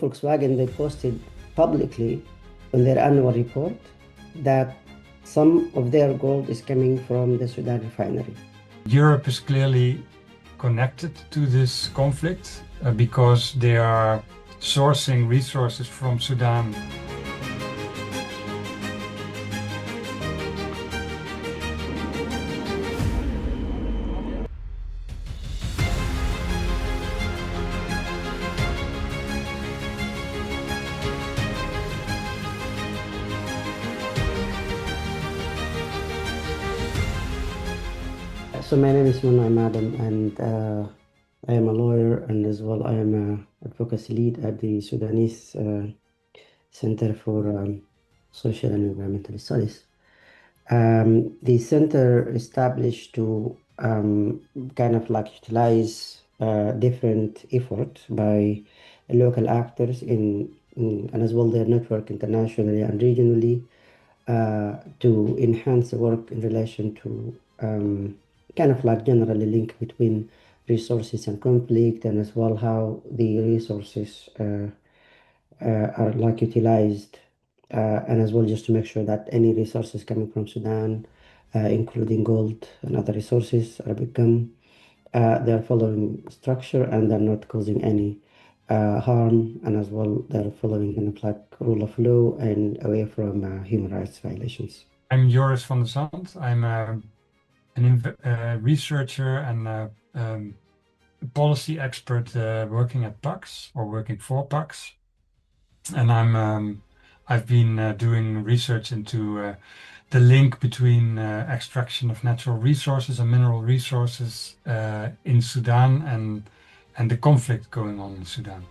Volkswagen, they posted publicly on their annual report that some of their gold is coming from the Sudan refinery. Europe is clearly connected to this conflict because they are sourcing resources from Sudan. So my name is Munna Madam, and I am a lawyer, and as well I am an advocacy lead at the Sudanese Center for Social and Environmental Studies. The center established to kind of like utilize different efforts by local actors and as well their network internationally and regionally to enhance the work in relation to kind of like generally link between resources and conflict, and as well how the resources are like utilized, and as well just to make sure that any resources coming from Sudan, including gold and other resources, are become they're following structure and they're not causing any harm, and as well they're following kind of like rule of law and away from human rights violations. I'm Joris van der Zand. I'm a researcher and a policy expert working at PAX or working for PAX, and I've been doing research into the link between extraction of natural resources and mineral resources in Sudan and the conflict going on in Sudan.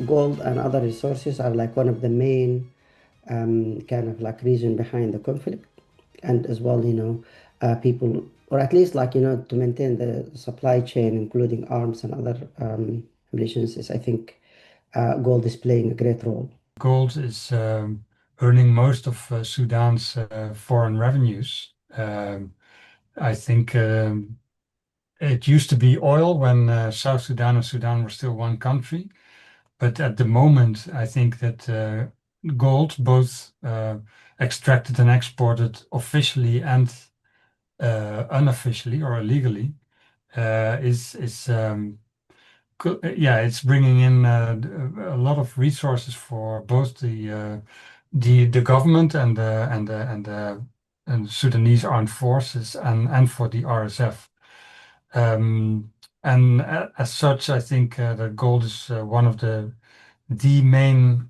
Gold and other resources are like one of the main kind of like reason behind the conflict, and as well, people, or at least like, to maintain the supply chain, including arms and other munitions, is I think gold is playing a great role. Gold is earning most of Sudan's foreign revenues. I think it used to be oil when South Sudan and Sudan were still one country. But at the moment, I think that gold, both extracted and exported officially and unofficially or illegally, it's bringing in a lot of resources for both the government and the Sudanese armed forces and for the RSF. And as such, I think that gold is one of the main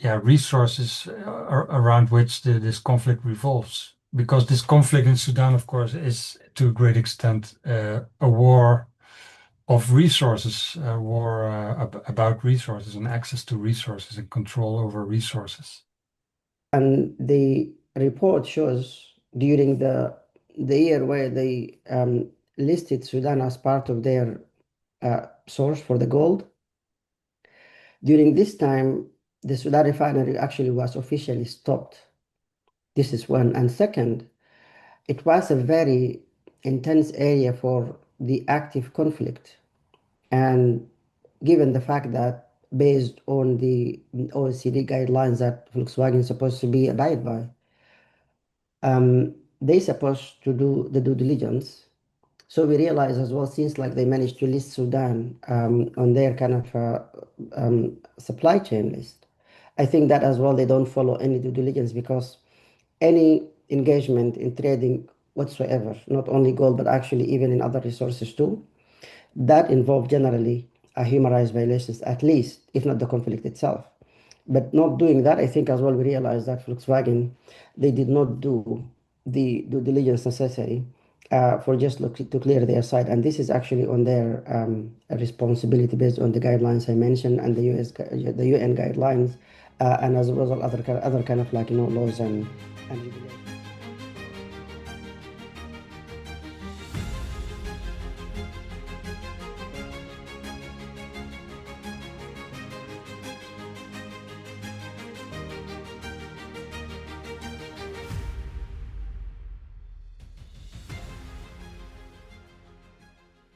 resources around which this conflict revolves. Because this conflict in Sudan, of course, is to a great extent a war of resources, a war about resources and access to resources and control over resources. And the report shows during the year where they listed Sudan as part of their source for the gold. During this time, the Sudan refinery actually was officially stopped. This is one. And second, it was a very intense area for the active conflict. And given the fact that based on the OECD guidelines that Volkswagen is supposed to be abide by, they're supposed to do the due diligence. So we realize as well, since like they managed to list Sudan on their kind of supply chain list, I think that as well they don't follow any due diligence, because any engagement in trading whatsoever, not only gold, but actually even in other resources too, that involve generally human rights violations, at least, if not the conflict itself. But not doing that, I think as well we realize that Volkswagen, they did not do the due diligence necessary for just to clear their side. And this is actually on their responsibility based on the guidelines I mentioned and the UN guidelines, and as well as other kind of like laws and regulations.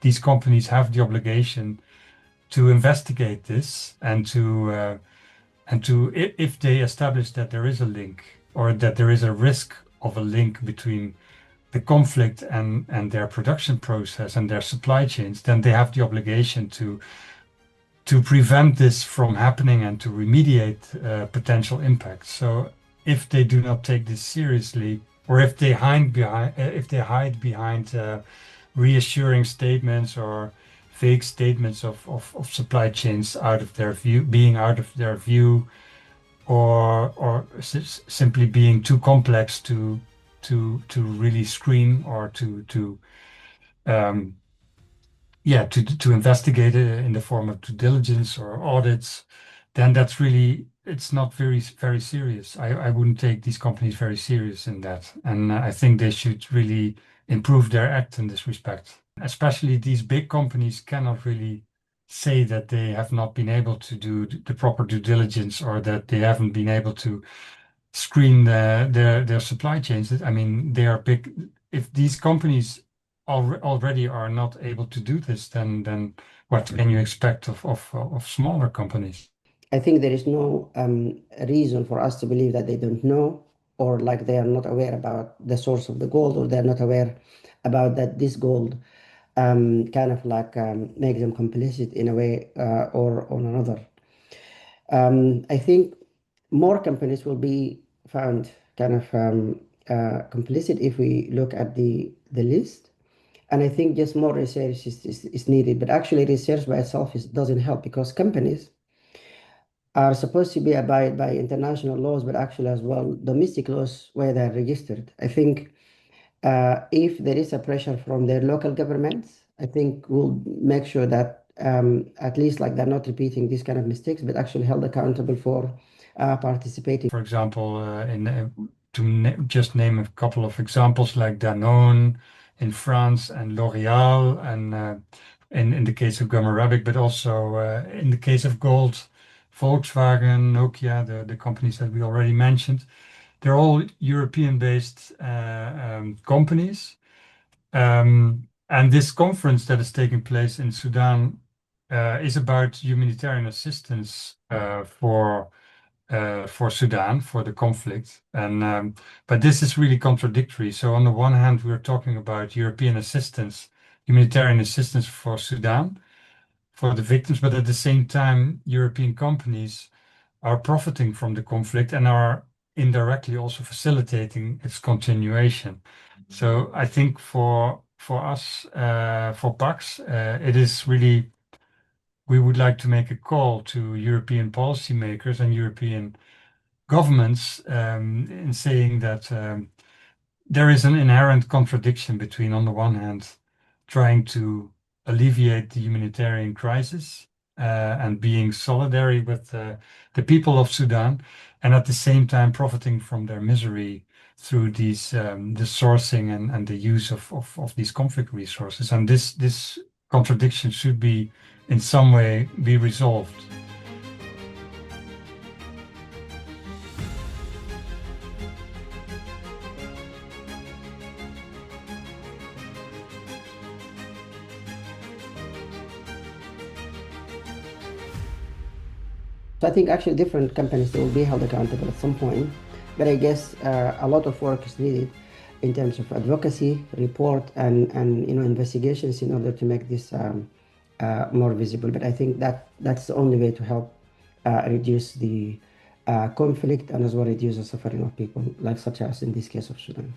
these companies have the obligation to investigate this and if they establish that there is a link or that there is a risk of a link between the conflict and their production process and their supply chains, then they have the obligation to prevent this from happening and to remediate potential impacts. So if they do not take this seriously, or if they hide behind reassuring statements or vague statements of supply chains out of their view, or simply being too complex to really screen or to investigate it in the form of due diligence or audits, then it's not very serious. I wouldn't take these companies very serious in that. And I think they should really improve their act in this respect. Especially these big companies cannot really say that they have not been able to do the proper due diligence or that they haven't been able to screen their supply chains. I mean, they are big. If these companies already are not able to do this, then what can you expect of smaller companies? I think there is no reason for us to believe that they don't know, or like they are not aware about the source of the gold, or they're not aware about that this gold kind of like makes them complicit in a way or on another. I think more companies will be found kind of complicit if we look at the list. And I think just more research is needed. But actually, research by itself doesn't help, because companies are supposed to be abide by international laws, but actually as well domestic laws where they're registered. I think if there is a pressure from their local governments, I think we'll make sure that at least like they're not repeating these kind of mistakes, but actually held accountable for participating. For example, just name a couple of examples like Danone in France and L'Oréal, and in the case of gum arabic, but also in the case of gold, Volkswagen, Nokia, the companies that we already mentioned. They're all European-based companies. And this conference that is taking place in Sudan is about humanitarian assistance for Sudan, for the conflict. And but this is really contradictory. So on the one hand, we're talking about European assistance, humanitarian assistance for Sudan, for the victims, but at the same time, European companies are profiting from the conflict and are indirectly also facilitating its continuation. So I think for us, for PAX, it is really, we would like to make a call to European policymakers and European governments in saying that there is an inherent contradiction between, on the one hand, trying to alleviate the humanitarian crisis and being solidary with the people of Sudan, and at the same time profiting from their misery through these the sourcing and the use of these conflict resources. And this contradiction should be in some way be resolved. So I think actually different companies will be held accountable at some point, but I guess a lot of work is needed in terms of advocacy, report, and investigations in order to make this more visible. But I think that's the only way to help reduce the conflict and as well reduce the suffering of people, like such as in this case of Sudan.